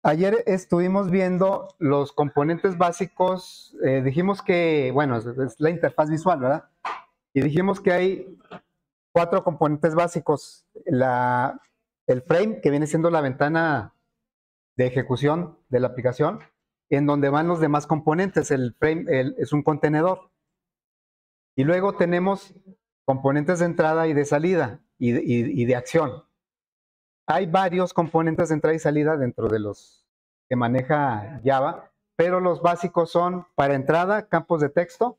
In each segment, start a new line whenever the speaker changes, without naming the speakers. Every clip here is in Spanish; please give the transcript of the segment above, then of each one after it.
Ayer estuvimos viendo los componentes básicos. Dijimos que, bueno, es la interfaz visual, ¿verdad? Y dijimos que hay 4 componentes básicos. El frame, que viene siendo la ventana de ejecución de la aplicación, en donde van los demás componentes. El frame es un contenedor. Y luego tenemos componentes de entrada y de salida y de acción. Hay varios componentes de entrada y salida dentro de los que maneja Java, pero los básicos son para entrada, campos de texto,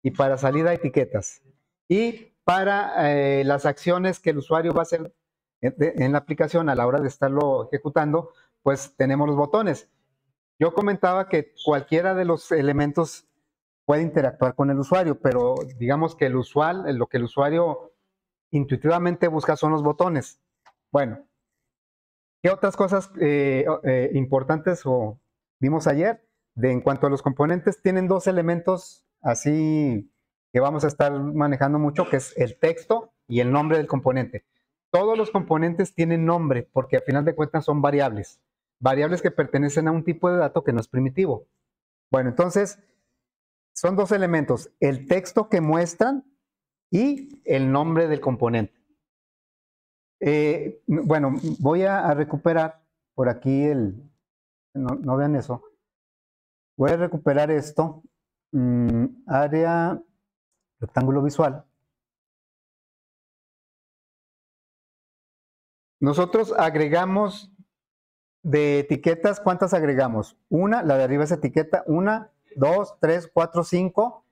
y para salida, etiquetas. Y para las acciones que el usuario va a hacer en la aplicación a la hora de estarlo ejecutando, pues tenemos los botones. Yo comentaba que cualquiera de los elementos puede interactuar con el usuario, pero digamos que lo que el usuario intuitivamente busca son los botones. Bueno, ¿qué otras cosas importantes vimos ayer? En cuanto a los componentes, tienen 2 elementos así que vamos a estar manejando mucho, que es el texto y el nombre del componente. Todos los componentes tienen nombre porque al final de cuentas son variables que pertenecen a un tipo de dato que no es primitivo. Bueno, entonces son 2 elementos, el texto que muestran y el nombre del componente. Bueno, voy a recuperar por aquí no vean eso. Voy a recuperar esto, área, rectángulo visual. Nosotros agregamos de etiquetas, ¿cuántas agregamos? Una, la de arriba es etiqueta, 1, 2, 3, 4, 5,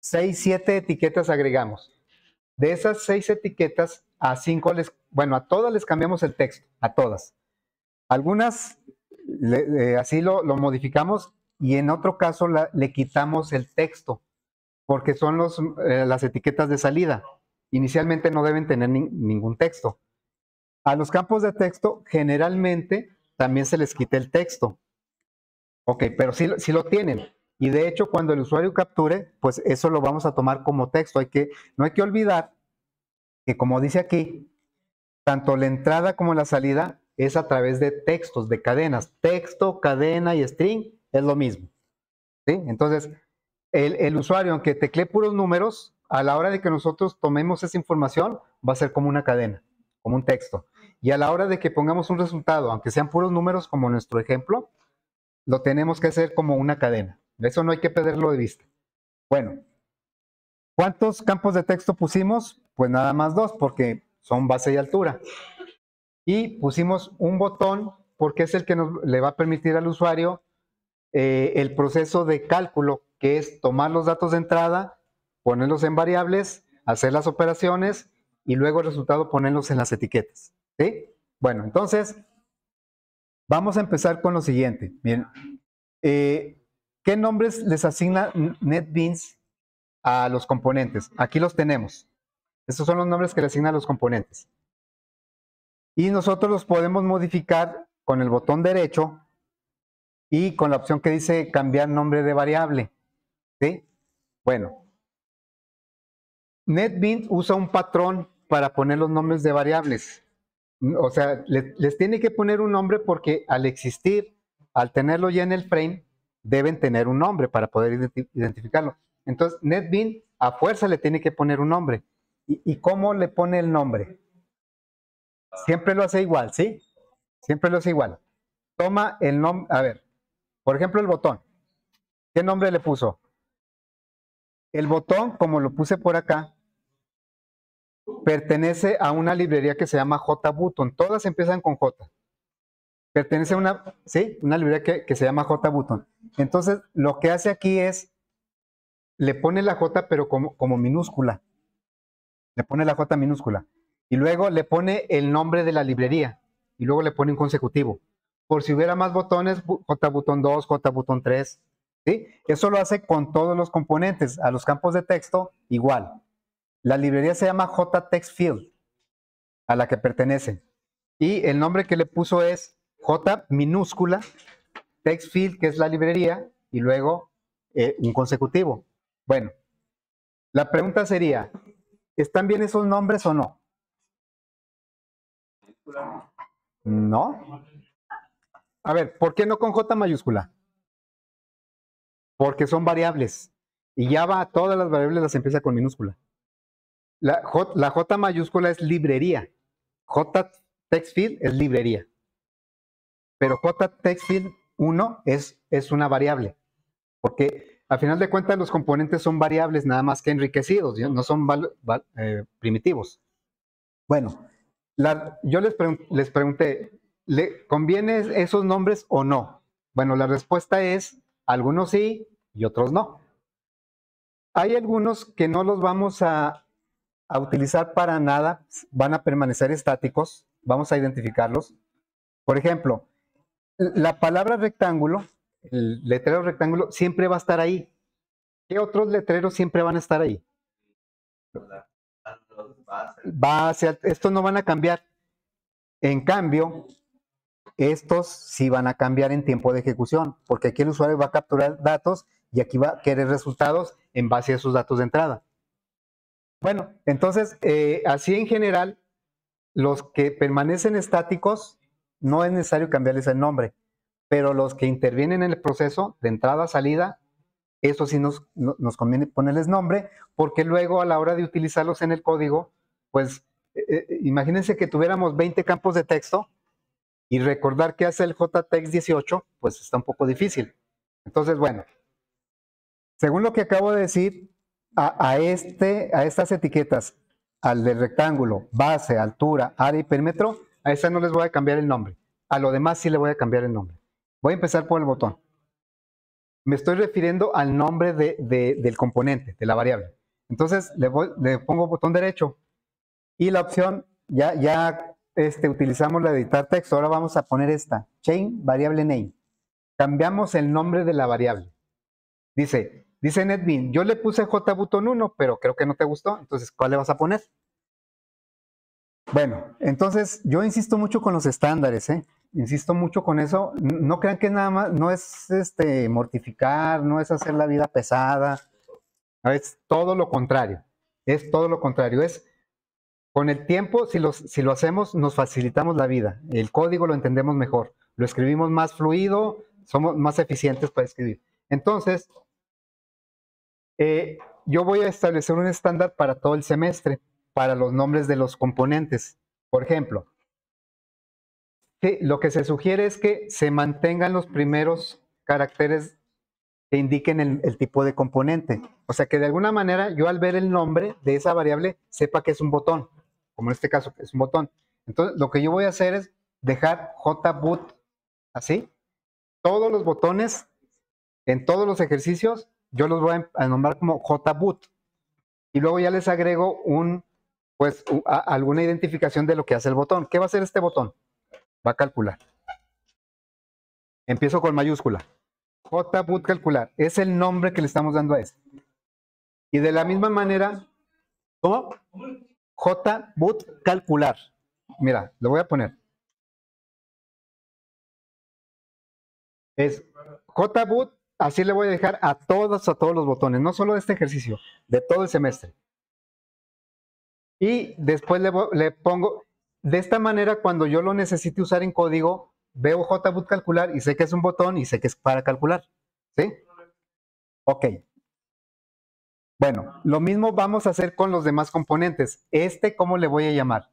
6, 7 etiquetas agregamos. De esas 6 etiquetas, a 5 a todas les cambiamos el texto, a todas. Algunas así lo modificamos y en otro caso le quitamos el texto, porque son las etiquetas de salida. Inicialmente no deben tener ningún texto. A los campos de texto generalmente también se les quita el texto. Ok, pero sí lo tienen. Y de hecho, cuando el usuario capture, pues eso lo vamos a tomar como texto. No hay que olvidar que, como dice aquí, tanto la entrada como la salida es a través de textos, de cadenas. Texto, cadena y string es lo mismo. ¿Sí? Entonces, el usuario, aunque teclee puros números, a la hora de que nosotros tomemos esa información, va a ser como una cadena, como un texto. Y a la hora de que pongamos un resultado, aunque sean puros números, como nuestro ejemplo, lo tenemos que hacer como una cadena. Eso no hay que perderlo de vista. Bueno, ¿cuántos campos de texto pusimos? Pues nada más 2, porque son base y altura. Y pusimos un botón porque es el que le va a permitir al usuario el proceso de cálculo, que es tomar los datos de entrada, ponerlos en variables, hacer las operaciones y luego el resultado ponerlos en las etiquetas. ¿Sí? Bueno, entonces vamos a empezar con lo siguiente. Bien, ¿qué nombres les asigna NetBeans a los componentes? Aquí los tenemos. Estos son los nombres que le asignan a los componentes. Y nosotros los podemos modificar con el botón derecho y con la opción que dice cambiar nombre de variable. ¿Sí? Bueno, NetBeans usa un patrón para poner los nombres de variables. O sea, les tiene que poner un nombre porque al existir, al tenerlo ya en el frame, deben tener un nombre para poder identificarlo. Entonces, NetBeans a fuerza le tiene que poner un nombre. ¿Y cómo le pone el nombre? Siempre lo hace igual, ¿sí? Siempre lo hace igual. Toma el nombre, a ver, por ejemplo, el botón. ¿Qué nombre le puso? El botón, como lo puse por acá, pertenece a una librería que se llama JButton. Todas empiezan con J. Pertenece a una librería que se llama JButton. Entonces, lo que hace aquí es, le pone la J, pero como minúscula. Le pone la J minúscula. Y luego le pone el nombre de la librería. Y luego le pone un consecutivo. Por si hubiera más botones, JButton 2, JButton 3. ¿Sí? Eso lo hace con todos los componentes. A los campos de texto, igual. La librería se llama JTextField, a la que pertenece. Y el nombre que le puso es J minúscula, TextField, que es la librería, y luego un consecutivo. Bueno, la pregunta sería, ¿están bien esos nombres o no? ¿No? A ver, ¿por qué no con J mayúscula? Porque son variables. Y Java, todas las variables las empieza con minúscula. La J mayúscula es librería. J text field es librería. Pero J text field 1 es una variable. Porque al final de cuentas los componentes son variables nada más que enriquecidos, no son primitivos. Bueno, yo les pregunté, ¿le conviene esos nombres o no? Bueno, la respuesta es, algunos sí y otros no. Hay algunos que no los vamos a utilizar para nada, van a permanecer estáticos, vamos a identificarlos. Por ejemplo, la palabra rectángulo, el letrero rectángulo, siempre va a estar ahí. ¿Qué otros letreros siempre van a estar ahí? Estos no van a cambiar. En cambio, estos sí van a cambiar en tiempo de ejecución, porque aquí el usuario va a capturar datos y aquí va a querer resultados en base a esos datos de entrada. Bueno, entonces, así en general, los que permanecen estáticos, no es necesario cambiarles el nombre, pero los que intervienen en el proceso de entrada a salida, eso sí nos conviene ponerles nombre, porque luego a la hora de utilizarlos en el código, pues imagínense que tuviéramos 20 campos de texto y recordar qué hace el JText 18, pues está un poco difícil. Entonces, bueno, según lo que acabo de decir, a estas etiquetas, al de rectángulo, base, altura, área y perímetro, a estas no les voy a cambiar el nombre. A lo demás sí le voy a cambiar el nombre. Voy a empezar por el botón. Me estoy refiriendo al nombre del componente, de la variable. Entonces le pongo botón derecho y la opción, ya utilizamos la de editar texto, ahora vamos a poner esta, chain variable name. Cambiamos el nombre de la variable. Dice NetBeans, yo le puse JButton 1, pero creo que no te gustó, entonces, ¿cuál le vas a poner? Bueno, entonces yo insisto mucho con los estándares, insisto mucho con eso. No crean que nada más, no es mortificar, no es hacer la vida pesada, es todo lo contrario, es todo lo contrario, es con el tiempo, si lo hacemos, nos facilitamos la vida, el código lo entendemos mejor, lo escribimos más fluido, somos más eficientes para escribir. Entonces, yo voy a establecer un estándar para todo el semestre, para los nombres de los componentes. Por ejemplo, lo que se sugiere es que se mantengan los primeros caracteres que indiquen el tipo de componente. O sea, que de alguna manera yo al ver el nombre de esa variable sepa que es un botón, como en este caso es un botón. Entonces, lo que yo voy a hacer es dejar JBoot así. Todos los botones en todos los ejercicios yo los voy a nombrar como JBoot. Y luego ya les agrego alguna identificación de lo que hace el botón. ¿Qué va a hacer este botón? Va a calcular. Empiezo con mayúscula. JBoot calcular. Es el nombre que le estamos dando a este. Y de la misma manera, ¿cómo? JBoot calcular. Mira, lo voy a poner. Es JBoot, así le voy a dejar a todos los botones, no solo de este ejercicio, de todo el semestre. Y después le pongo, de esta manera, cuando yo lo necesite usar en código, veo JBoot calcular y sé que es un botón y sé que es para calcular. ¿Sí? Ok. Bueno, lo mismo vamos a hacer con los demás componentes. ¿Cómo le voy a llamar?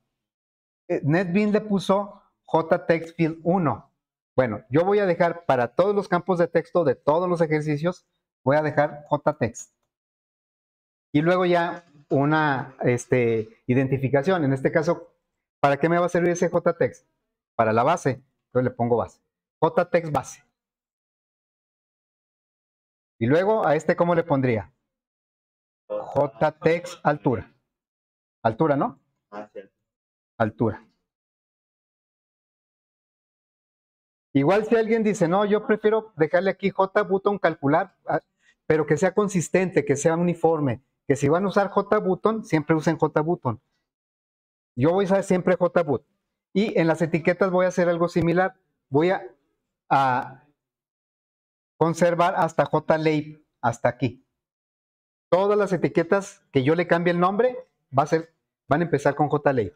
NetBeans le puso JTextField 1. Bueno, yo voy a dejar para todos los campos de texto de todos los ejercicios, voy a dejar JText. Y luego ya una identificación. En este caso, ¿para qué me va a servir ese JText? Para la base. Entonces le pongo base. JText base. Y luego a ¿cómo le pondría? JText altura. Altura, ¿no? Altura. Igual si alguien dice, no, yo prefiero dejarle aquí JButton calcular, pero que sea consistente, que sea uniforme, que si van a usar JButton, siempre usen JButton. Yo voy a usar siempre JBoot. Y en las etiquetas voy a hacer algo similar. Voy a conservar hasta JLabel, hasta aquí. Todas las etiquetas que yo le cambie el nombre van a empezar con JLabel,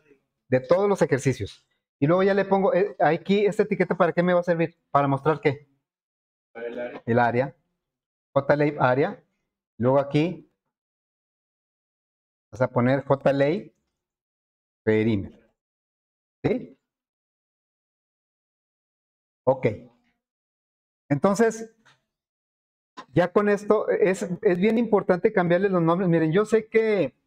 de todos los ejercicios. Y luego ya le pongo, aquí esta etiqueta, ¿para qué me va a servir? Para mostrar qué. El área. JLab área. Luego aquí vas a poner JLab perímetro. ¿Sí? Ok. Entonces, ya con esto es bien importante cambiarle los nombres. Miren, yo sé que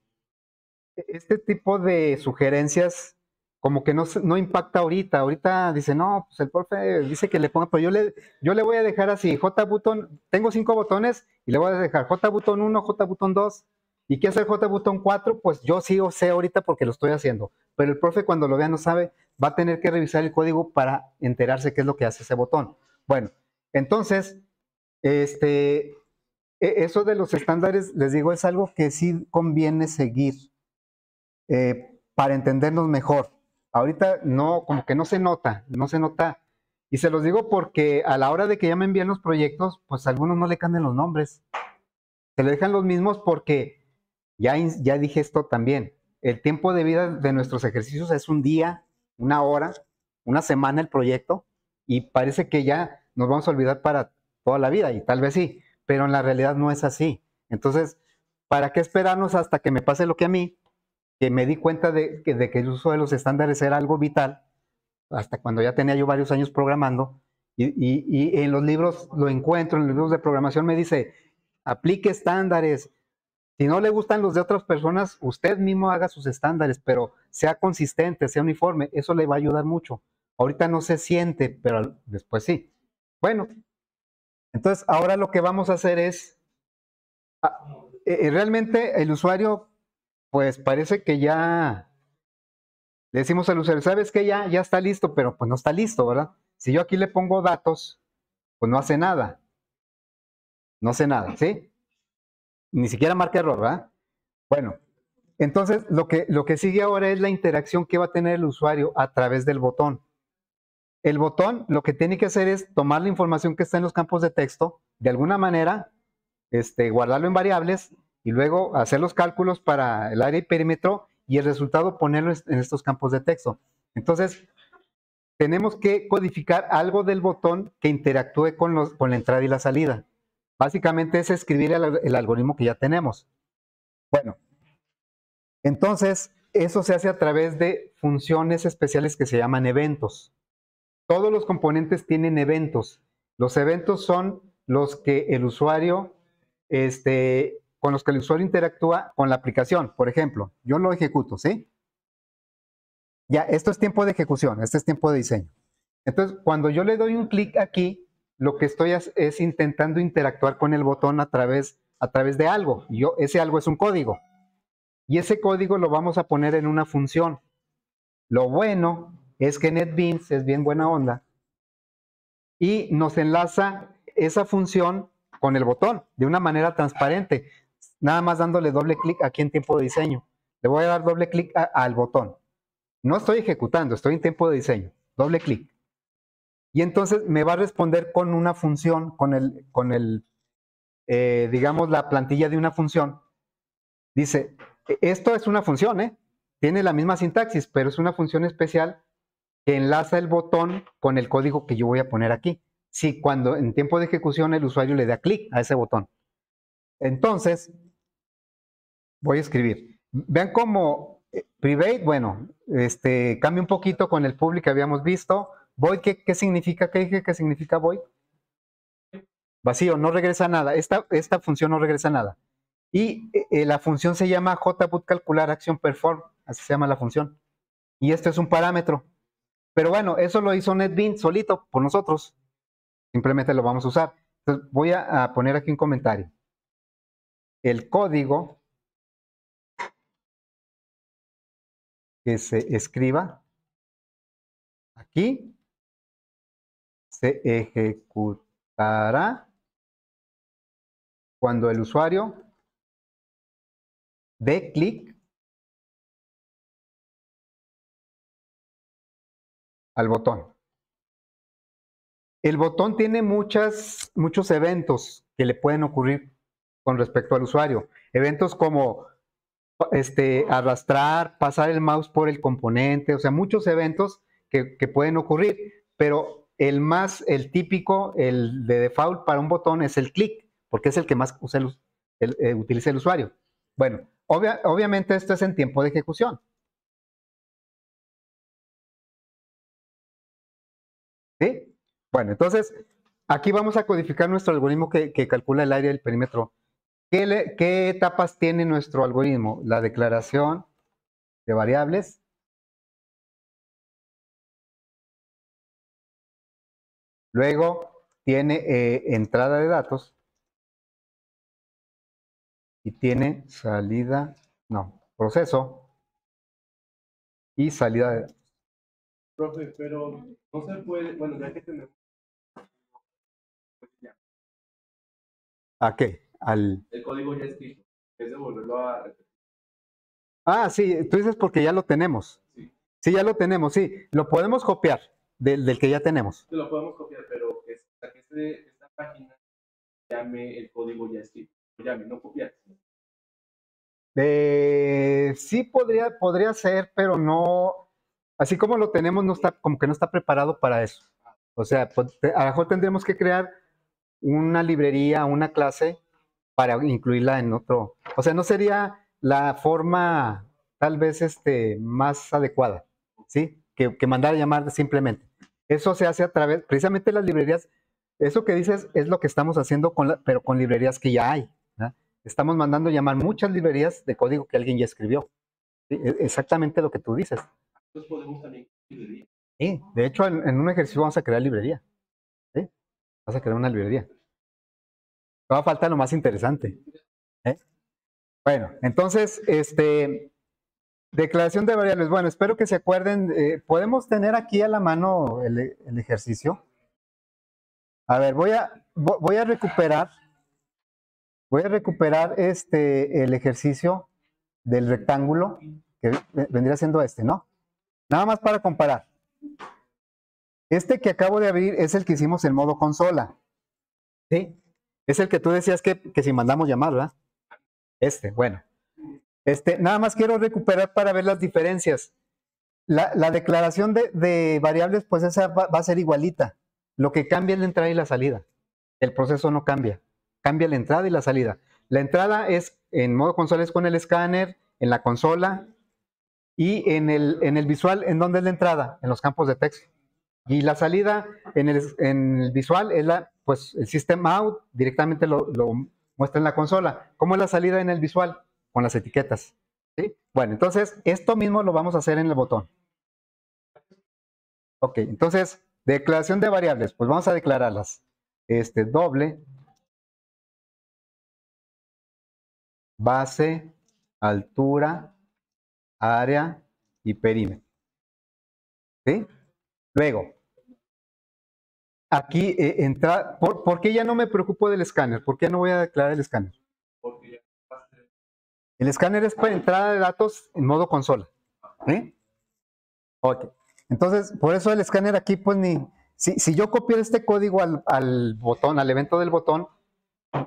este tipo de sugerencias como que no impacta ahorita. Ahorita dice, no, pues el profe dice que le ponga, pero yo le voy a dejar así, J botón, tengo 5 botones y le voy a dejar J botón 1, J botón 2. ¿Y qué hace el J botón 4? Pues yo sí o sé ahorita porque lo estoy haciendo. Pero el profe cuando lo vea no sabe, va a tener que revisar el código para enterarse qué es lo que hace ese botón. Bueno, entonces, eso de los estándares, les digo, es algo que sí conviene seguir para entendernos mejor. Ahorita no, como que no se nota. Y se los digo porque a la hora de que ya me envían los proyectos, pues algunos no le cambian los nombres. Se le dejan los mismos porque ya dije esto también. El tiempo de vida de nuestros ejercicios es un día, una hora, una semana el proyecto, y parece que ya nos vamos a olvidar para toda la vida, y tal vez sí, pero en la realidad no es así. Entonces, ¿para qué esperarnos hasta que me pase lo que a mí? Que me di cuenta de que el uso de los estándares era algo vital, hasta cuando ya tenía yo varios años programando, y en los libros lo encuentro, en los libros de programación me dice, aplique estándares. Si no le gustan los de otras personas, usted mismo haga sus estándares, pero sea consistente, sea uniforme, eso le va a ayudar mucho. Ahorita no se siente, pero después sí. Bueno, entonces ahora lo que vamos a hacer es, realmente el usuario, pues parece que ya le decimos al usuario, ¿sabes qué? Ya está listo, pero pues no está listo, ¿verdad? Si yo aquí le pongo datos, pues no hace nada. No hace nada, ¿sí? Ni siquiera marca error, ¿verdad? Bueno, entonces lo que sigue ahora es la interacción que va a tener el usuario a través del botón. El botón lo que tiene que hacer es tomar la información que está en los campos de texto, de alguna manera, guardarlo en variables y luego hacer los cálculos para el área y perímetro y el resultado ponerlo en estos campos de texto. Entonces, tenemos que codificar algo del botón que interactúe con la entrada y la salida. Básicamente es escribir el algoritmo que ya tenemos. Bueno, entonces eso se hace a través de funciones especiales que se llaman eventos. Todos los componentes tienen eventos. Los eventos son los que el usuario, con los que el usuario interactúa con la aplicación. Por ejemplo, yo lo ejecuto, ¿sí? Ya, esto es tiempo de ejecución, este es tiempo de diseño. Entonces, cuando yo le doy un clic aquí, lo que estoy es intentando interactuar con el botón a través de algo. Ese algo es un código. Y ese código lo vamos a poner en una función. Lo bueno es que NetBeans es bien buena onda y nos enlaza esa función con el botón de una manera transparente, nada más dándole doble clic aquí en tiempo de diseño. Le voy a dar doble clic al botón. No estoy ejecutando, estoy en tiempo de diseño. Doble clic. Y entonces me va a responder con una función, digamos, la plantilla de una función. Dice, esto es una función, ¿eh? Tiene la misma sintaxis, pero es una función especial que enlaza el botón con el código que yo voy a poner aquí. Si cuando en tiempo de ejecución el usuario le da clic a ese botón. Entonces, voy a escribir. Vean cómo private, bueno, cambia un poquito con el public que habíamos visto. Void, ¿qué significa? ¿Qué dije que significa void? Vacío, no regresa nada. Esta función no regresa nada. Y la función se llama JBoot calcular action perform, así se llama la función. Y este es un parámetro. Pero bueno, eso lo hizo NetBeans solito por nosotros. Simplemente lo vamos a usar. Entonces voy a poner aquí un comentario. El código que se escriba aquí se ejecutará cuando el usuario dé clic al botón. El botón tiene muchos eventos que le pueden ocurrir con respecto al usuario. Eventos como arrastrar, pasar el mouse por el componente, o sea, muchos eventos que pueden ocurrir, pero el típico, el de default para un botón es el clic, porque es el que más utiliza el usuario. Bueno, obviamente esto es en tiempo de ejecución. ¿Sí? Bueno, entonces, aquí vamos a codificar nuestro algoritmo que calcula el área del perímetro. ¿Qué etapas tiene nuestro algoritmo? La declaración de variables. Luego tiene entrada de datos. Y tiene salida, no, proceso y salida de datos.
Profe, pero no se puede, bueno, ya que tenemos...
¿A qué?
El código ya escrito, es devolverlo a repetir.
Ah, sí, tú dices porque ya lo tenemos.
Sí.
Sí, ya lo tenemos, sí. Lo podemos copiar del que ya tenemos.
Sí, lo podemos copiar, pero que esta página llame el código ya escrito. Llame, no copiar.
Sí podría ser, pero no, así como lo tenemos, no está, como que no está preparado para eso. O sea, pues, a lo mejor tendríamos que crear una librería, una clase para incluirla en otro. O sea, no sería la forma tal vez más adecuada, ¿sí? Que mandar a llamar simplemente. Eso se hace a través, precisamente las librerías, eso que dices es lo que estamos haciendo, pero con librerías que ya hay, ¿no? Estamos mandando llamar muchas librerías de código que alguien ya escribió. ¿Sí? Exactamente lo que tú dices.
Entonces podemos también librería.
Sí, de hecho, en un ejercicio vamos a crear librería. ¿Sí? Vas a crear una librería. Todavía falta lo más interesante. ¿Eh? Bueno, entonces, declaración de variables. Bueno, espero que se acuerden. ¿Podemos tener aquí a la mano el ejercicio? A ver, voy a recuperar. Voy a recuperar el ejercicio del rectángulo, que vendría siendo ¿no? Nada más para comparar. Este que acabo de abrir es el que hicimos en modo consola. ¿Sí? Es el que tú decías que si mandamos llamar, ¿verdad? Bueno. Nada más quiero recuperar para ver las diferencias. La declaración de variables, pues esa va a ser igualita. Lo que cambia es la entrada y la salida. El proceso no cambia. Cambia la entrada y la salida. La entrada es en modo consola, es con el escáner, en la consola, y en el visual, ¿en dónde es la entrada? En los campos de texto. Y la salida en el visual es pues el system out, directamente lo muestra en la consola. ¿Cómo es la salida en el visual? Con las etiquetas. ¿Sí? Bueno, entonces esto mismo lo vamos a hacer en el botón. Ok, entonces, declaración de variables, pues vamos a declararlas. Doble, base, altura, área y perímetro. ¿Sí? Luego, aquí entra, ¿por qué ya no me preocupo del escáner? ¿Por qué no voy a declarar el escáner? El escáner es para entrada de datos en modo consola. ¿Sí? Ok. Entonces, por eso el escáner aquí, pues si yo copiara este código al botón, al evento del botón,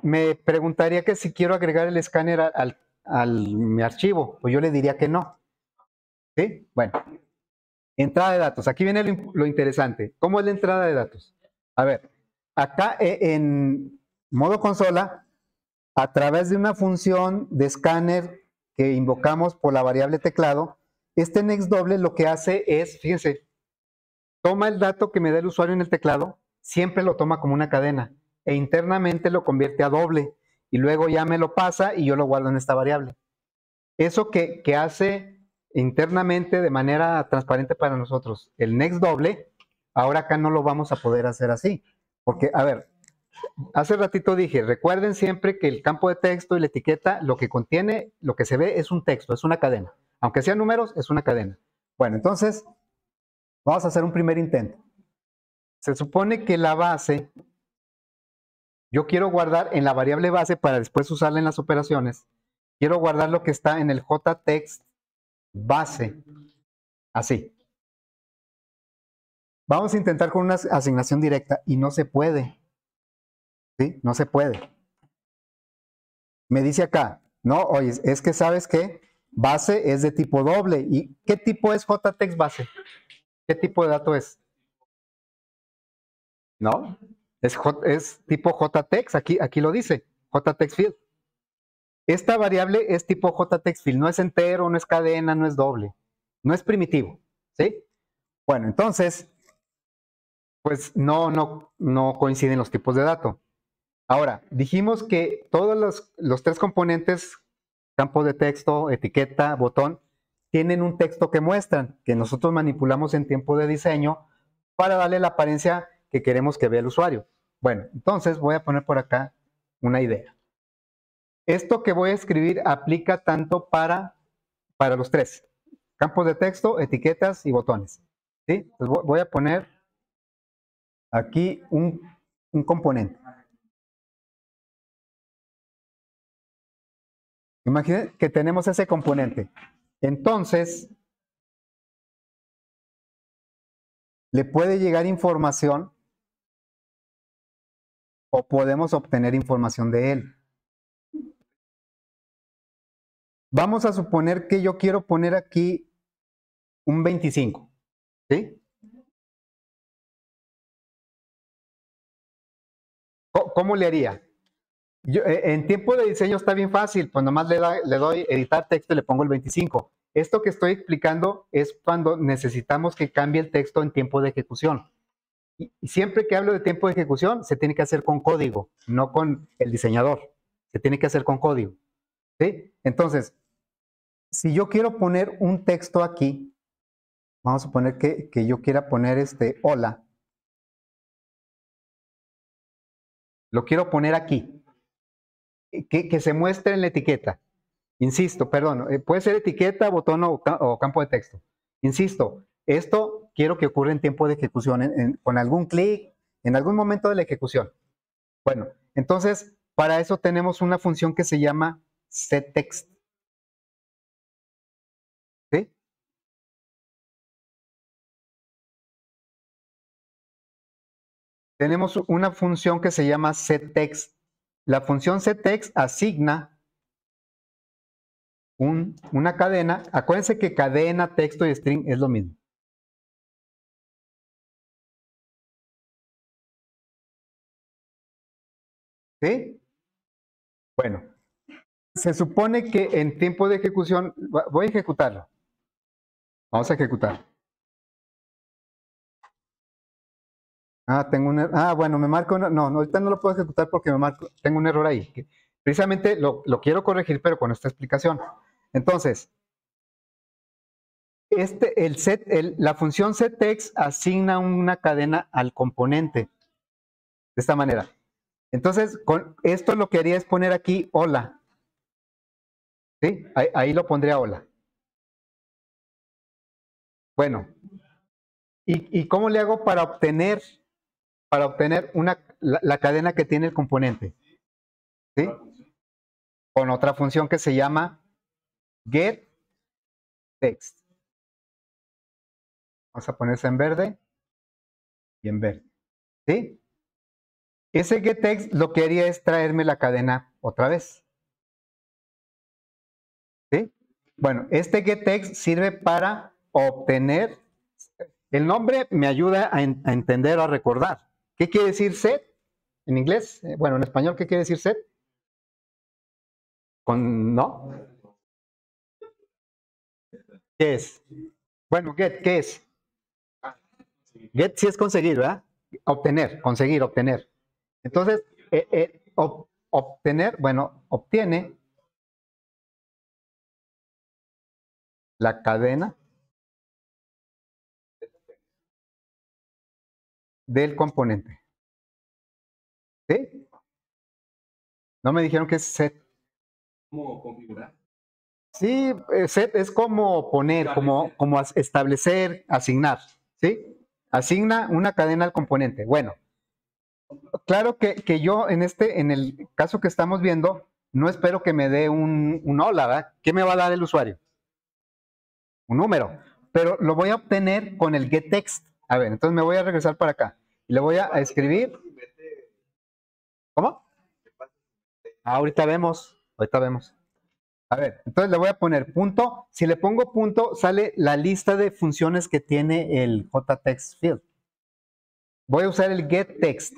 me preguntaría que si quiero agregar el escáner mi archivo, pues yo le diría que no. ¿Sí? Bueno, entrada de datos. Aquí viene lo interesante. ¿Cómo es la entrada de datos? A ver, acá en modo consola, a través de una función de escáner que invocamos por la variable teclado, este next doble lo que hace es, fíjense, toma el dato que me da el usuario en el teclado, siempre lo toma como una cadena e internamente lo convierte a doble y luego ya me lo pasa y yo lo guardo en esta variable. Eso que hace internamente de manera transparente para nosotros el next doble, ahora acá no lo vamos a poder hacer así. Porque, a ver, hace ratito dije, recuerden siempre que el campo de texto y la etiqueta, lo que contiene, lo que se ve es un texto, es una cadena. Aunque sean números, es una cadena. Bueno, entonces, vamos a hacer un primer intento. Se supone que la base, yo quiero guardar en la variable base para después usarla en las operaciones. Quiero guardar lo que está en el jtext base, así. Vamos a intentar con una asignación directa y no se puede. ¿Sí? No se puede. Me dice acá, no, oye, es que sabes que base es de tipo doble. ¿Y qué tipo es jtext base? ¿Qué tipo de dato es? ¿No? Es tipo JText, aquí lo dice, JText field. Esta variable es tipo JText field, no es entero, no es cadena, no es doble, no es primitivo, ¿sí? Bueno, entonces, pues no coinciden los tipos de dato. Ahora, dijimos que todos los tres componentes, campo de texto, etiqueta, botón, tienen un texto que muestran, que nosotros manipulamos en tiempo de diseño para darle la apariencia que queremos que vea el usuario. Bueno, entonces voy a poner por acá una idea. Esto que voy a escribir aplica tanto para los tres, campos de texto, etiquetas y botones. ¿Sí? Pues voy a poner aquí un componente. Imaginen que tenemos ese componente. Entonces, le puede llegar información o podemos obtener información de él. Vamos a suponer que yo quiero poner aquí un 25, ¿sí? ¿Cómo le haría? En tiempo de diseño está bien fácil, pues nomás le doy editar texto y le pongo el 25. Esto que estoy explicando es cuando necesitamos que cambie el texto en tiempo de ejecución. Y siempre que hablo de tiempo de ejecución, se tiene que hacer con código, no con el diseñador. Se tiene que hacer con código. ¿Sí? Entonces, si yo quiero poner un texto aquí, vamos a suponer que yo quiera poner hola. Lo quiero poner aquí. Que se muestre en la etiqueta. Insisto, perdón, puede ser etiqueta, botón o campo de texto. Insisto, esto quiero que ocurra en tiempo de ejecución, con algún clic, en algún momento de la ejecución. Bueno, entonces, para eso tenemos una función que se llama setText. ¿Sí? Tenemos una función que se llama setText. La función setText asigna una cadena. Acuérdense que cadena, texto y string es lo mismo. ¿Sí? Bueno, se supone que en tiempo de ejecución, voy a ejecutarlo. Vamos a ejecutar. Bueno, me marca no, ahorita no lo puedo ejecutar porque tengo un error ahí. Precisamente lo quiero corregir, pero con esta explicación. Entonces, la función setText asigna una cadena al componente. De esta manera. Entonces, con esto lo que haría es poner aquí hola. ¿Sí? Ahí lo pondría hola. Bueno, ¿y cómo le hago para obtener la cadena que tiene el componente? ¿Sí? Con otra función que se llama getText. Vamos a ponerse en verde y en verde. ¿Sí? Ese getText lo que haría es traerme la cadena otra vez. ¿Sí? Bueno, este getText sirve para obtener. El nombre me ayuda a entender o a recordar. ¿Qué quiere decir set en inglés? Bueno, en español, ¿qué quiere decir set? ¿No? ¿Qué es? Bueno, get, ¿qué es? Get sí es conseguir, ¿verdad? Obtener, conseguir, obtener. Entonces, obtener, bueno, obtiene la cadena del componente. ¿Sí? No me dijeron que es set.
¿Cómo configurar?
Sí, set es como poner, como establecer, asignar. ¿Sí? Asigna una cadena al componente. Bueno, claro que yo en el caso que estamos viendo, no espero que me dé un hola, ¿verdad? ¿Qué me va a dar el usuario? Un número. Pero lo voy a obtener con el getText. A ver, entonces me voy a regresar para acá. Y le voy a escribir. ¿Cómo? Ahorita vemos. Ahorita vemos. A ver, entonces le voy a poner punto. Si le pongo punto, sale la lista de funciones que tiene el JText field. Voy a usar el getText.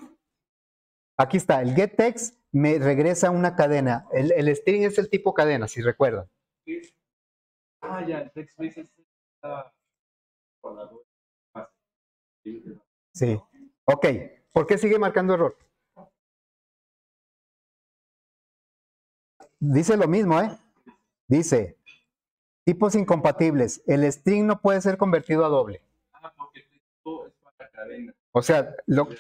Aquí está, el getText me regresa una cadena. El string es el tipo cadena, si recuerdan.
Ah, ya, el text base está por la duda.
Sí. Ok. ¿Por qué sigue marcando error? Dice lo mismo, ¿eh? Dice, tipos incompatibles. El string no puede ser convertido a doble.
Ah, porque el texto es para cadena.
O sea,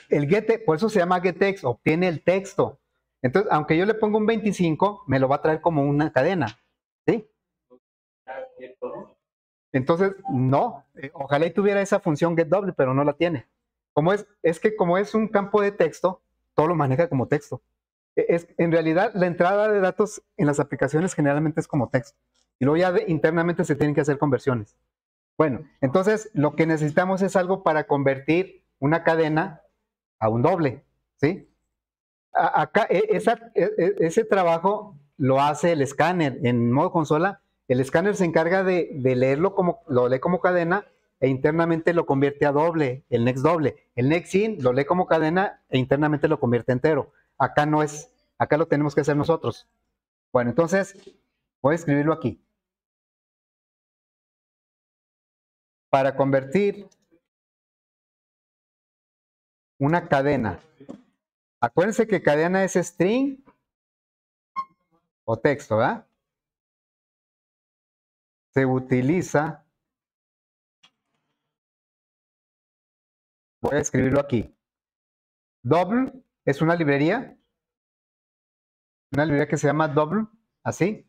el get, por eso se llama getText, obtiene el texto. Entonces, aunque yo le ponga un 25, me lo va a traer como una cadena. ¿Sí? Entonces, no. Ojalá y tuviera esa función getDouble, pero no la tiene. Es que como es un campo de texto, todo lo maneja como texto. En realidad, la entrada de datos en las aplicaciones generalmente es como texto. Y luego ya internamente se tienen que hacer conversiones. Bueno, entonces lo que necesitamos es algo para convertir una cadena a un doble, ¿sí? Acá, ese trabajo lo hace el escáner en modo consola. El escáner se encarga de leerlo lo lee como cadena e internamente lo convierte a doble, el next doble. El next in lo lee como cadena e internamente lo convierte entero. Acá no es, acá lo tenemos que hacer nosotros. Bueno, entonces voy a escribirlo aquí. Para convertir una cadena. Acuérdense que cadena es string o texto, ¿verdad? Se utiliza, voy a escribirlo aquí. Double es una librería que se llama double, así.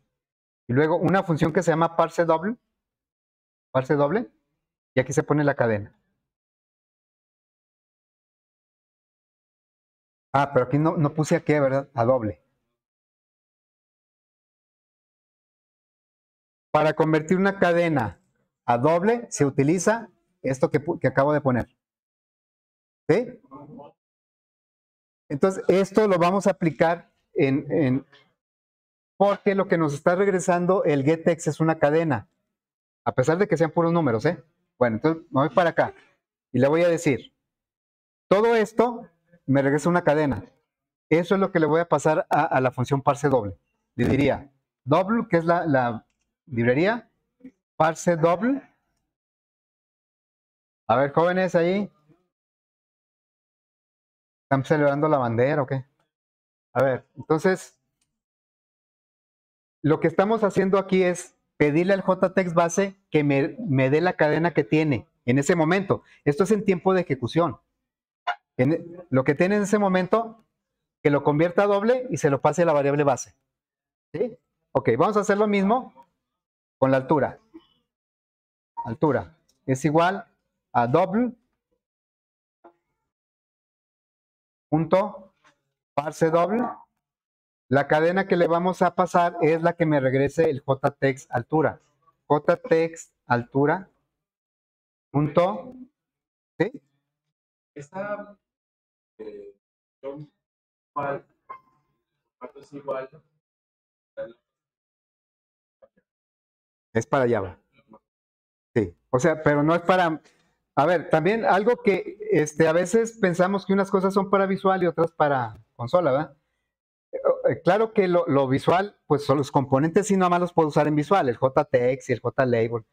Y luego una función que se llama parse doble, y aquí se pone la cadena. Ah, pero aquí no puse a qué, ¿verdad? A doble. Para convertir una cadena a doble se utiliza esto que acabo de poner. ¿Sí? Entonces, esto lo vamos a aplicar porque lo que nos está regresando el getText es una cadena, a pesar de que sean puros números, ¿eh? Bueno, entonces me voy para acá y le voy a decir, todo esto me regresa una cadena. Eso es lo que le voy a pasar a la función parse doble. Le diría, double, que es la librería, parse doble. A ver, jóvenes ahí, ¿están celebrando la bandera o qué? A ver, entonces, lo que estamos haciendo aquí es pedirle al JText base que me dé la cadena que tiene en ese momento. Esto es en tiempo de ejecución. Lo que tiene en ese momento, que lo convierta a doble y se lo pase a la variable base. ¿Sí? Ok, vamos a hacer lo mismo con la altura. Altura es igual a double punto parse doble. La cadena que le vamos a pasar es la que me regrese el JText altura. JText altura punto, ¿sí?
Esta igual, es igual.
Es para Java. Sí, o sea, pero no es para... A ver, también algo que a veces pensamos que unas cosas son para visual y otras para consola, ¿verdad? Claro que lo visual, pues son los componentes sí nomás los puedo usar en visual, el JText y el JLabel,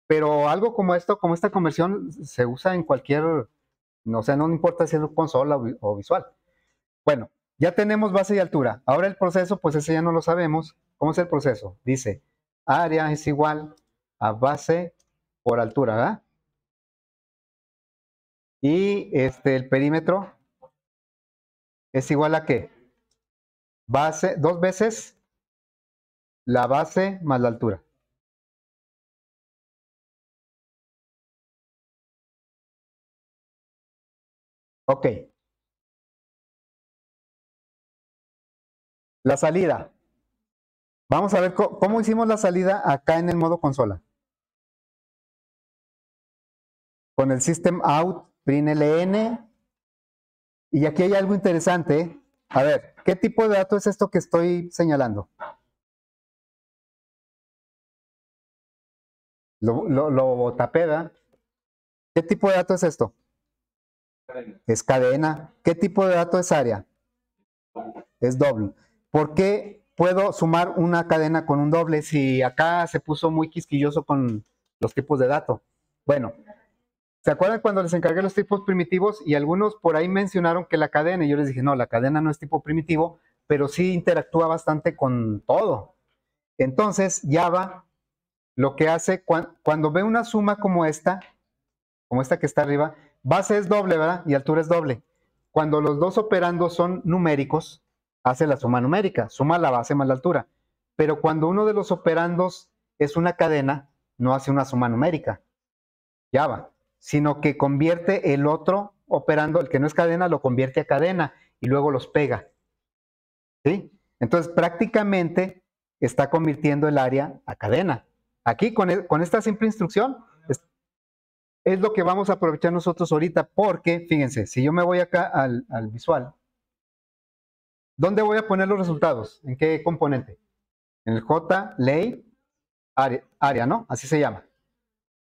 pero algo como esto, como esta conversión, se usa en cualquier, no sé, no importa si es consola o visual. Bueno, ya tenemos base y altura. Ahora el proceso, pues ese ya no lo sabemos. ¿Cómo es el proceso? Dice, área es igual a base por altura, ¿verdad? Y el perímetro es igual a ¿qué? Base, 2 veces la base más la altura. Ok. La salida. Vamos a ver cómo hicimos la salida acá en el modo consola. Con el system out, println. Y aquí hay algo interesante. A ver, ¿qué tipo de dato es esto que estoy señalando? Lo tapé, ¿verdad? ¿Qué tipo de dato es esto?
Cadena.
Es cadena. ¿Qué tipo de dato es área? Es doble. ¿Por qué puedo sumar una cadena con un doble si acá se puso muy quisquilloso con los tipos de dato? Bueno, ¿se acuerdan cuando les encargué los tipos primitivos y algunos por ahí mencionaron que la cadena, y yo les dije, no, la cadena no es tipo primitivo, pero sí interactúa bastante con todo. Entonces, Java lo que hace cuando ve una suma como esta que está arriba, base es doble, ¿verdad? Y altura es doble. Cuando los dos operandos son numéricos, hace la suma numérica, suma la base más la altura. Pero cuando uno de los operandos es una cadena, no hace una suma numérica, Java, sino que convierte el otro operando, el que no es cadena, lo convierte a cadena y luego los pega. ¿Sí? Entonces, prácticamente está convirtiendo el área a cadena. Aquí, con esta simple instrucción, es lo que vamos a aprovechar nosotros ahorita, porque, fíjense, si yo me voy acá al visual, ¿dónde voy a poner los resultados? ¿En qué componente? En el J, ley, área, ¿no? Así se llama.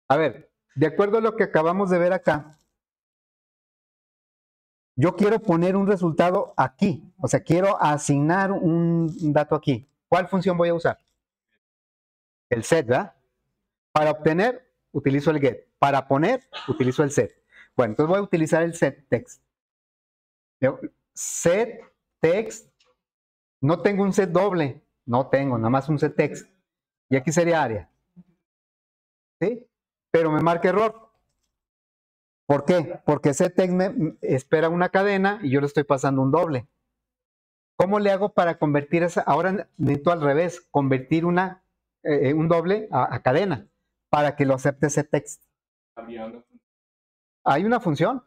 A ver, de acuerdo a lo que acabamos de ver acá, yo quiero poner un resultado aquí, o sea, quiero asignar un dato aquí. ¿Cuál función voy a usar? El set, ¿verdad? Para obtener, utilizo el get. Para poner, utilizo el set. Bueno, entonces voy a utilizar el set text. Set text, no tengo un set doble, no tengo, nada más un set text. Y aquí sería área. ¿Sí? Pero me marca error. ¿Por qué? Porque set text me espera una cadena y yo le estoy pasando un doble. ¿Cómo le hago para convertir esa? Ahora necesito al revés, convertir un doble a cadena para que lo acepte set text. Hay una función.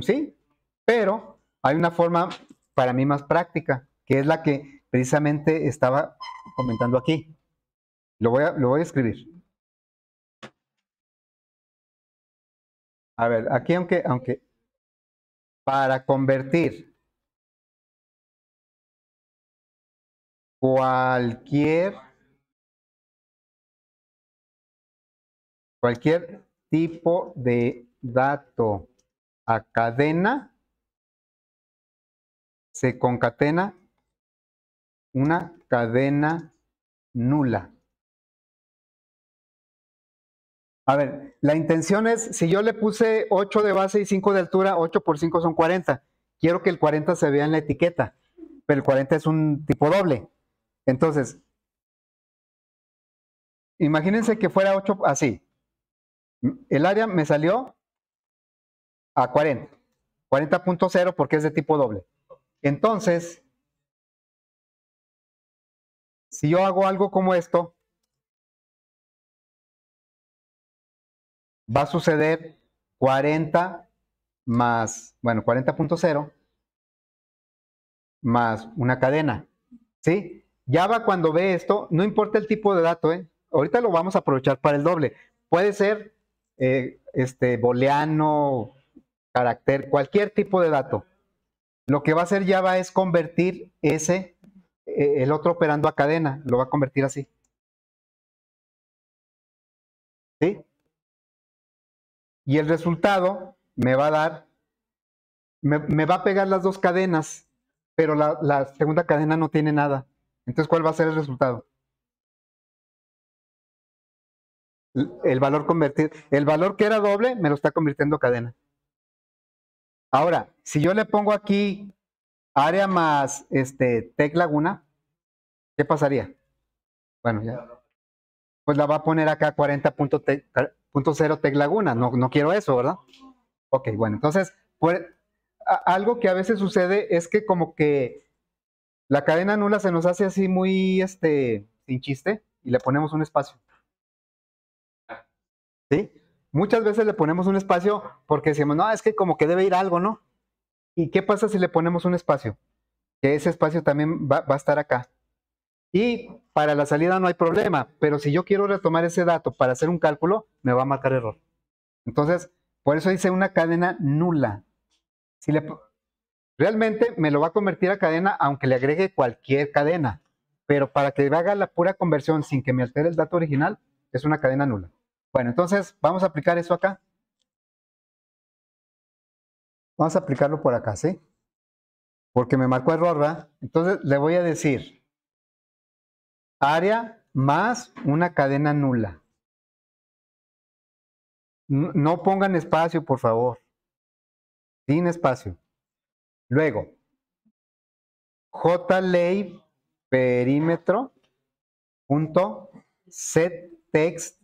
Sí, pero hay una forma para mí más práctica, que es la que precisamente estaba comentando aquí. Lo voy a escribir. A ver, aquí aunque para convertir cualquier tipo de dato a cadena, se concatena una cadena nula. A ver, la intención es, si yo le puse 8 de base y 5 de altura, 8 por 5 son 40. Quiero que el 40 se vea en la etiqueta, pero el 40 es un tipo doble. Entonces, imagínense que fuera 8 así. El área me salió a 40. 40.0 porque es de tipo doble. Entonces, si yo hago algo como esto, va a suceder 40 más, bueno, 40.0 más una cadena. ¿Sí? Java cuando ve esto, no importa el tipo de dato, ahorita lo vamos a aprovechar para el doble. Puede ser booleano, carácter, cualquier tipo de dato. Lo que va a hacer Java es convertir el otro operando a cadena, lo va a convertir así. ¿Sí? Y el resultado me va a dar, me va a pegar las dos cadenas, pero la segunda cadena no tiene nada. Entonces, ¿cuál va a ser el resultado? El valor convertido. El valor que era doble me lo está convirtiendo a cadena. Ahora, si yo le pongo aquí área más tec laguna, ¿qué pasaría? Bueno, ya. Pues la va a poner acá 40.0 tec laguna. No quiero eso, ¿verdad? Ok, bueno, entonces, algo que a veces sucede es que como que la cadena nula se nos hace así muy sin chiste y le ponemos un espacio. ¿Sí? Muchas veces le ponemos un espacio porque decimos, no, es que como que debe ir algo, ¿no? ¿Y qué pasa si le ponemos un espacio? Que ese espacio también va a estar acá. Y para la salida no hay problema, pero si yo quiero retomar ese dato para hacer un cálculo, me va a marcar error. Entonces, por eso dice una cadena nula. Realmente me lo va a convertir a cadena aunque le agregue cualquier cadena. pero para que haga la pura conversión sin que me altere el dato original, es una cadena nula. Bueno, entonces vamos a aplicar eso acá. Vamos a aplicarlo por acá, ¿sí? Porque me marcó error, ¿verdad? Entonces le voy a decir área más una cadena nula. No pongan espacio, por favor. Sin espacio. Luego, JLay perímetro punto setText.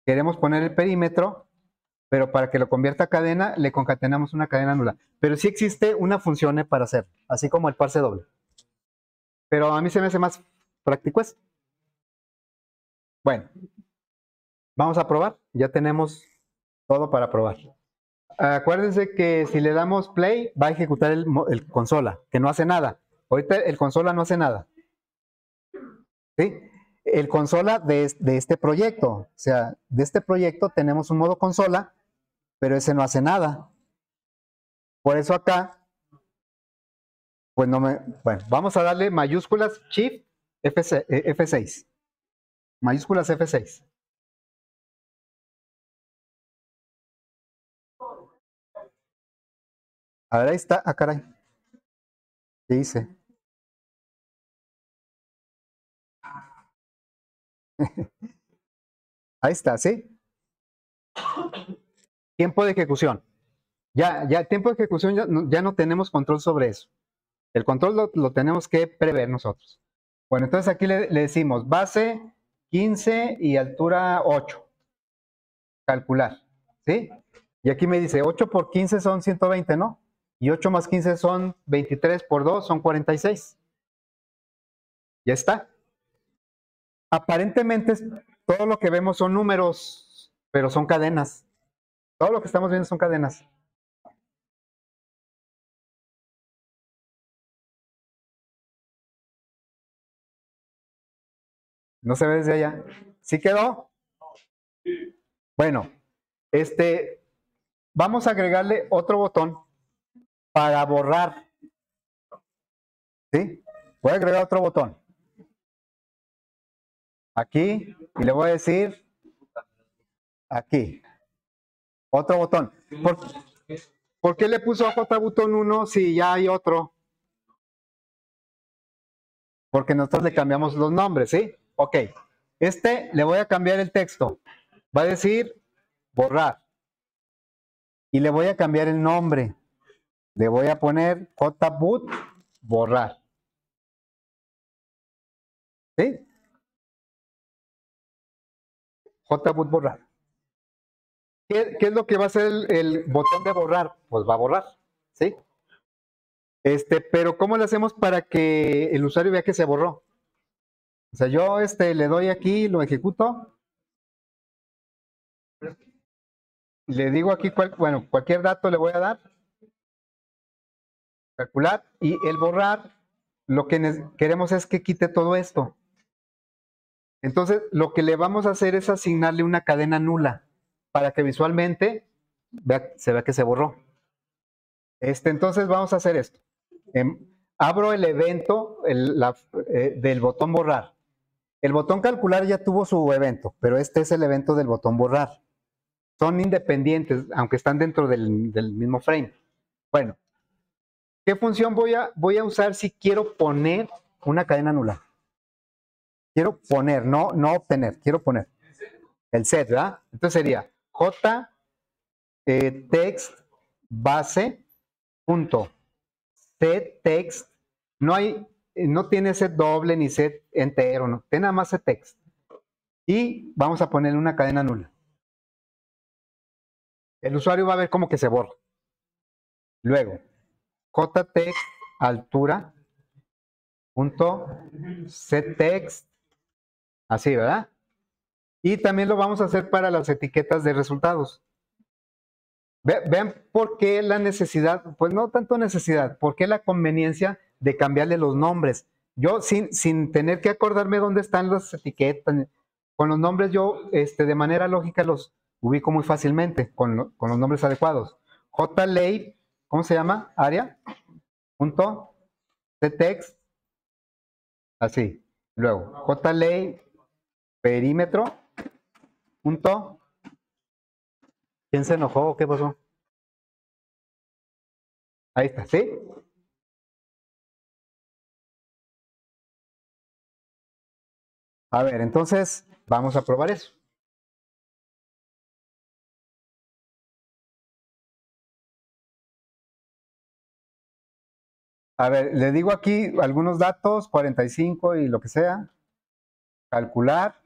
Queremos poner el perímetro, pero para que lo convierta a cadena, le concatenamos una cadena nula. Pero sí existe una función para hacerlo, así como el parse doble. Pero a mí se me hace más práctico eso. Bueno, vamos a probar. Ya tenemos todo para probar. Acuérdense que si le damos play, va a ejecutar el consola, que no hace nada. Ahorita el consola no hace nada. ¿Sí? El consola de este proyecto. O sea, de este proyecto tenemos un modo consola, pero ese no hace nada. Por eso acá, pues no me... Bueno, vamos a darle mayúsculas Shift F6. Mayúsculas F6. A ver, ahí está. Ah, caray. ¿Qué hice? Ahí está, ¿sí? Tiempo de ejecución. Ya, tiempo de ejecución ya no tenemos control sobre eso. El control lo tenemos que prever nosotros. Bueno, entonces aquí le decimos base 15 y altura 8. Calcular, ¿sí? Y aquí me dice 8 por 15 son 120, ¿no? Y 8 más 15 son 23 por 2 son 46. Ya está. Aparentemente todo lo que vemos son números, pero son cadenas. Todo lo que estamos viendo son cadenas. No se ve desde allá. ¿Sí quedó? Bueno, vamos a agregarle otro botón para borrar. ¿Sí? Voy a agregar otro botón. Aquí, y le voy a decir aquí. Otro botón. ¿Por qué le puso J botón 1 si ya hay otro? Porque nosotros le cambiamos los nombres, ¿sí? Ok. Le voy a cambiar el texto. Va a decir borrar. Y le voy a cambiar el nombre. Le voy a poner JBoot borrar. ¿Sí? JBoot borrar. ¿Qué es lo que va a hacer el botón de borrar? Pues va a borrar, ¿sí? Pero ¿cómo le hacemos para que el usuario vea que se borró? O sea, yo le doy aquí, lo ejecuto. Le digo aquí, cualquier dato le voy a dar. Calcular. Y el borrar, lo que queremos es que quite todo esto. Entonces, lo que le vamos a hacer es asignarle una cadena nula para que visualmente se vea que se borró. Entonces, vamos a hacer esto. Abro el evento del botón borrar. El botón calcular ya tuvo su evento, pero este es el evento del botón borrar. Son independientes, aunque están dentro del mismo frame. Bueno, ¿qué función voy a usar si quiero poner una cadena nula? Quiero poner, no obtener, quiero poner. El set, ¿verdad? Entonces sería text base punto setText. No tiene set doble ni set entero, no. Tiene nada más setText. Y vamos a ponerle una cadena nula. El usuario va a ver como que se borra. Luego, JText altura punto setText. Así, ¿verdad? Y también lo vamos a hacer para las etiquetas de resultados. Vean por qué la necesidad, pues no tanto necesidad, por qué la conveniencia de cambiarle los nombres. Yo sin tener que acordarme dónde están las etiquetas, con los nombres yo de manera lógica los ubico muy fácilmente con los nombres adecuados. JLay, ¿cómo se llama? Área, punto, setText, así. Luego, JLey, perímetro, punto. ¿Quién se enojó o qué pasó? Ahí está, ¿sí? A ver, entonces, vamos a probar eso. A ver, le digo aquí algunos datos, 45 y lo que sea. Calcular,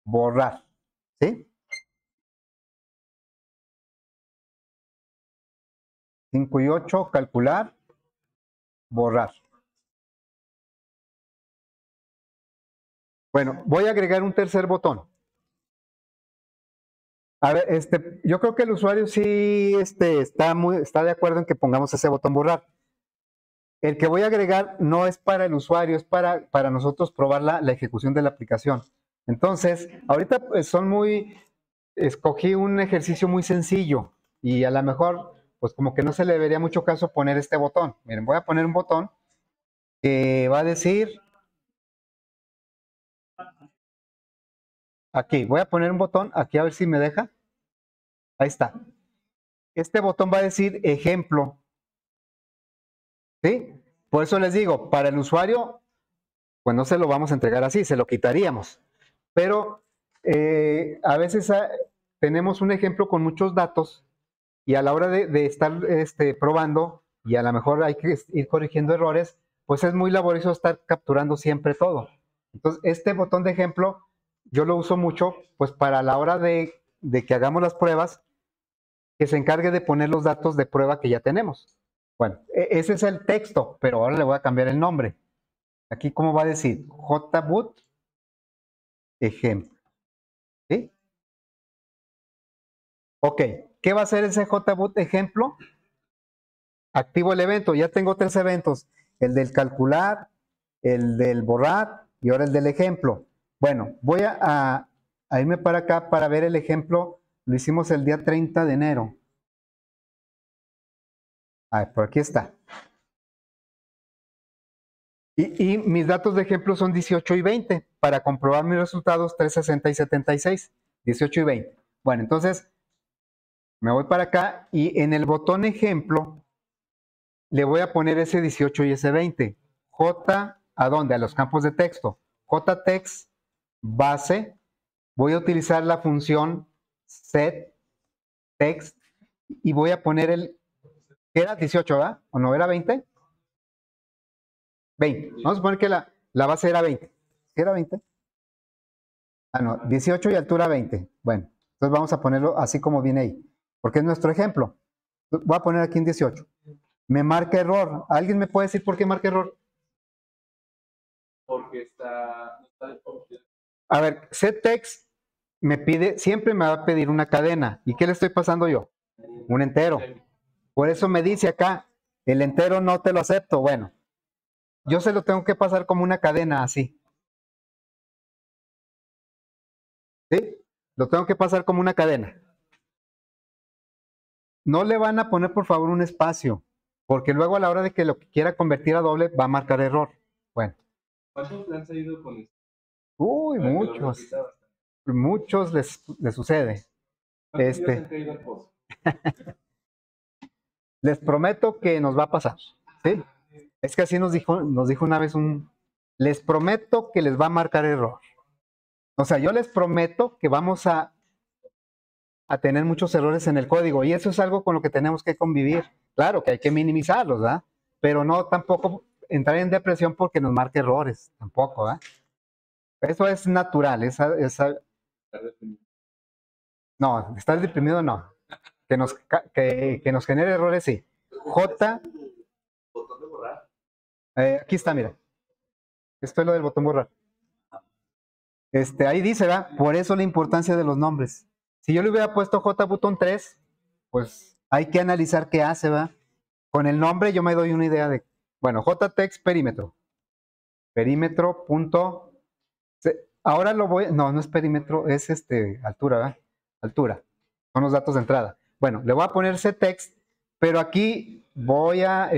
borrar, ¿sí? 5 y 8, calcular, borrar. Bueno, voy a agregar un tercer botón. A ver, yo creo que el usuario sí está de acuerdo en que pongamos ese botón borrar. El que voy a agregar no es para el usuario, es para nosotros probar la ejecución de la aplicación. Entonces, ahorita pues, escogí un ejercicio muy sencillo y a lo mejor, pues como que no se le vería mucho caso poner este botón. Miren, voy a poner un botón que va a decir, aquí, voy a poner un botón, aquí a ver si me deja. Ahí está. Este botón va a decir ejemplo. ¿Sí? Por eso les digo, para el usuario, pues no se lo vamos a entregar así, se lo quitaríamos. Pero a veces tenemos un ejemplo con muchos datos y a la hora de estar probando y a lo mejor hay que ir corrigiendo errores, pues es muy laborioso estar capturando siempre todo. Entonces, este botón de ejemplo yo lo uso mucho pues para la hora de que hagamos las pruebas, que se encargue de poner los datos de prueba que ya tenemos. Bueno, ese es el texto, pero ahora le voy a cambiar el nombre. Aquí, ¿cómo va a decir? JBoot ejemplo. ¿Sí? Ok, ¿qué va a hacer ese JBoot ejemplo? Activo el evento, ya tengo 3 eventos, el del calcular, el del borrar y ahora el del ejemplo. Bueno, voy a irme para acá para ver el ejemplo, lo hicimos el día 30 de enero. Por aquí está. Y mis datos de ejemplo son 18 y 20, para comprobar mis resultados 360 y 76, 18 y 20. Bueno, entonces me voy para acá y en el botón ejemplo le voy a poner ese 18 y ese 20. J, ¿a dónde? A los campos de texto. JText, base, voy a utilizar la función setText y voy a poner era 18, ¿verdad? ¿O no era 20? 20. Vamos a poner que la base era 20. ¿Era 20? No, 18 y altura 20. Bueno, entonces vamos a ponerlo así como viene ahí, porque es nuestro ejemplo. Voy a poner aquí en 18. Me marca error. ¿Alguien me puede decir por qué marca error?
Porque está
A ver, setText siempre me va a pedir una cadena. ¿Y qué le estoy pasando yo? Un entero. Por eso me dice acá, el entero no te lo acepto. Bueno, yo se lo tengo que pasar como una cadena así. ¿Sí? Lo tengo que pasar como una cadena. No le van a poner, por favor, un espacio, porque luego a la hora de que lo quiera convertir a doble va a marcar error. Bueno.
¿Cuántos le han salido con esto?
Uy, muchos les sucede. Les prometo que nos va a pasar. ¿Sí? Es que así nos dijo una vez les prometo que les va a marcar error. O sea, yo les prometo que vamos a tener muchos errores en el código y eso es algo con lo que tenemos que convivir. Claro que hay que minimizarlos, ¿verdad? Pero no tampoco entrar en depresión porque nos marque errores, tampoco, ¿verdad? Eso es natural, no, estar deprimido no. Que nos genere errores, sí.
Botón de borrar.
Aquí está, mira. Esto es lo del botón borrar. Ahí dice, ¿verdad? Por eso la importancia de los nombres. Si yo le hubiera puesto JButton 3, pues hay que analizar qué hace, ¿verdad? Con el nombre yo me doy una idea de, bueno, JText perímetro. Perímetro punto. Ahora lo voy, no es perímetro, es altura, ¿verdad? Altura. Son los datos de entrada. Bueno, le voy a poner ctext, pero aquí voy a,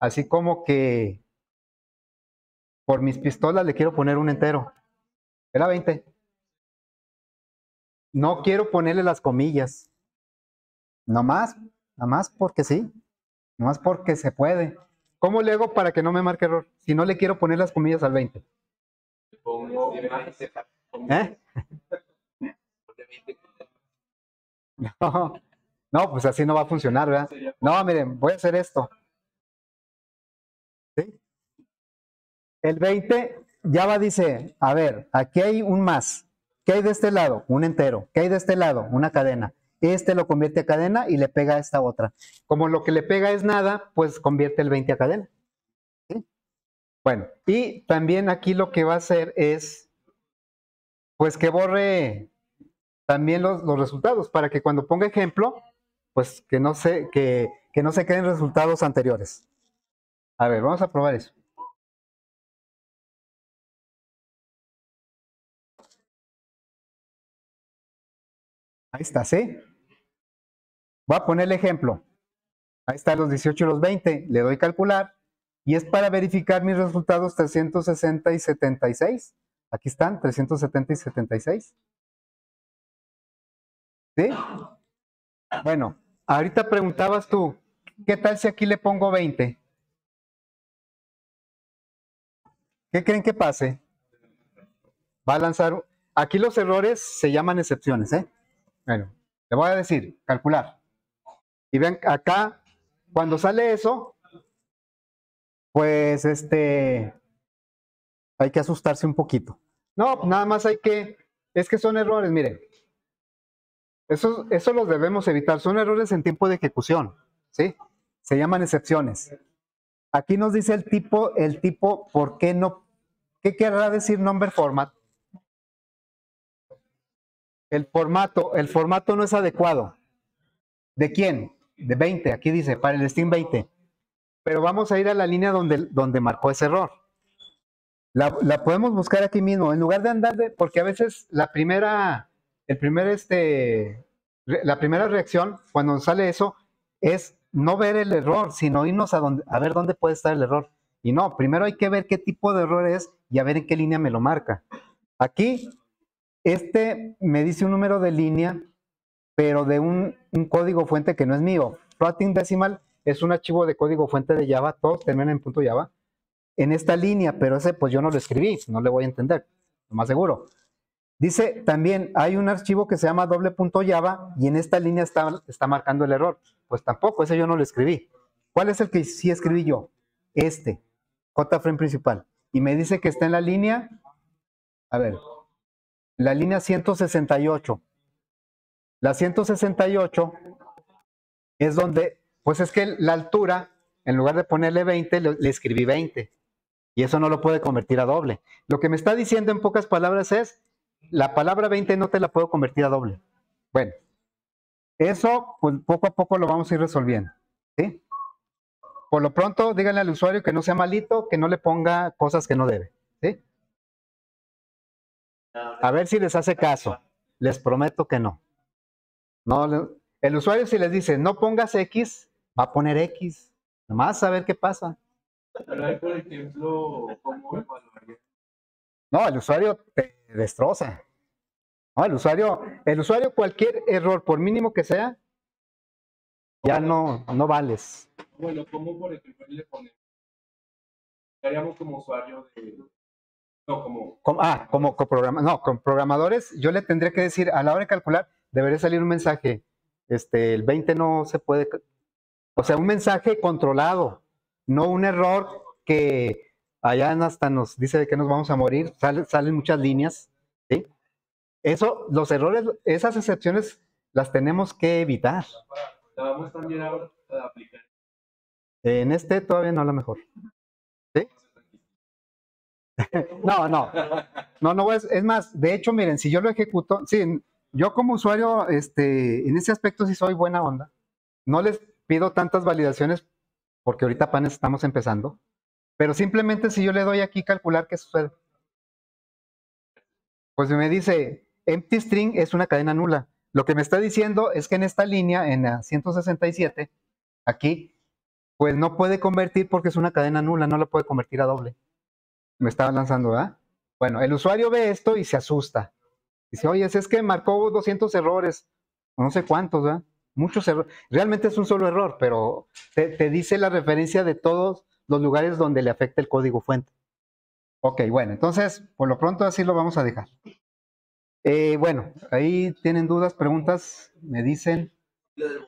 así como que por mis pistolas le quiero poner un entero. Era 20. No quiero ponerle las comillas. Nomás porque sí. Nomás porque se puede. ¿Cómo le hago para que no me marque error? Si no le quiero poner las comillas al 20.
Pongo
¿Eh? No, pues así no va a funcionar, ¿verdad? No, miren, voy a hacer esto. ¿Sí? El 20, Java dice, a ver, aquí hay un más. ¿Qué hay de este lado? Un entero. ¿Qué hay de este lado? Una cadena. Este lo convierte a cadena y le pega a esta otra. Como lo que le pega es nada, pues convierte el 20 a cadena. ¿Sí? Bueno, y también aquí lo que va a hacer es, pues que borre también los resultados, para que cuando ponga ejemplo, pues que no se queden resultados anteriores. A ver, vamos a probar eso. Ahí está, ¿sí? Voy a poner el ejemplo. Ahí están los 18 y los 20. Le doy calcular y es para verificar mis resultados 360 y 76. Aquí están, 370 y 76. ¿Sí? Bueno, ahorita preguntabas tú, ¿qué tal si aquí le pongo 20? ¿Qué creen que pase? Va a lanzar. Aquí los errores se llaman excepciones, ¿eh? Bueno, le voy a decir, calcular. Y ven acá, cuando sale eso, pues hay que asustarse un poquito. No, nada más es que son errores, miren. Eso los debemos evitar, son errores en tiempo de ejecución, ¿sí? Se llaman excepciones. Aquí nos dice el tipo, ¿por qué no? ¿Qué querrá decir number format? El formato no es adecuado. ¿De quién? De 20, aquí dice, para el string 20. Pero vamos a ir a la línea donde marcó ese error. La podemos buscar aquí mismo, en lugar de andar porque a veces la primera reacción cuando sale eso es no ver el error, sino irnos a ver dónde puede estar el error. Y no, primero hay que ver qué tipo de error es y a ver en qué línea me lo marca. Aquí, me dice un número de línea, pero de un código fuente que no es mío. Floating decimal es un archivo de código fuente de Java, todos terminan en .java, en esta línea, pero ese pues yo no lo escribí, no le voy a entender, lo más seguro. Dice también, hay un archivo que se llama doble.java y en esta línea está marcando el error. Pues tampoco, ese yo no lo escribí. ¿Cuál es el que sí escribí yo? JFrame principal. Y me dice que está en la línea, a ver, la línea 168. La 168 es donde, pues es que la altura, en lugar de ponerle 20, le escribí 20. Y eso no lo puede convertir a doble. Lo que me está diciendo en pocas palabras es, la palabra 20 no te la puedo convertir a doble. Bueno, eso pues, poco a poco lo vamos a ir resolviendo. ¿Sí? Por lo pronto, díganle al usuario que no sea malito, que no le ponga cosas que no debe. ¿Sí? A ver si les hace caso. Les prometo que no. El usuario si les dice, no pongas X, va a poner X. Nomás a ver qué pasa.
Pero hay, por ejemplo, ¿cómo evaluaría?
No, el usuario te destroza. No, el usuario, cualquier error, por mínimo que sea, ya no vales.
Bueno, ¿cómo por ejemplo le ponemos? Haríamos como usuario de... No,
como con programadores, yo le tendría que decir, a la hora de calcular, debería salir un mensaje. El 20 no se puede... O sea, un mensaje controlado, no un error que allá hasta nos dice de que nos vamos a morir, salen muchas líneas, ¿sí? Eso, los errores, esas excepciones las tenemos que evitar.
La vamos también a aplicar.
En todavía no, a lo mejor. ¿Sí? No, es más, de hecho, miren, si yo lo ejecuto, sí, yo como usuario, en ese aspecto sí soy buena onda. No les pido tantas validaciones porque ahorita apenas estamos empezando, pero simplemente si yo le doy aquí calcular qué sucede, pues me dice empty string es una cadena nula. Lo que me está diciendo es que en esta línea, en la 167, aquí, pues no puede convertir porque es una cadena nula, no la puede convertir a doble. Me estaba lanzando, ¿verdad? Bueno, el usuario ve esto y se asusta. Dice, oye, es que marcó 200 errores, o no sé cuántos, ¿verdad? Muchos errores. Realmente es un solo error, pero te dice la referencia de todos los lugares donde le afecta el código fuente. Ok, bueno, entonces, por lo pronto así lo vamos a dejar. Bueno, ahí tienen dudas, preguntas, me dicen.
Lo del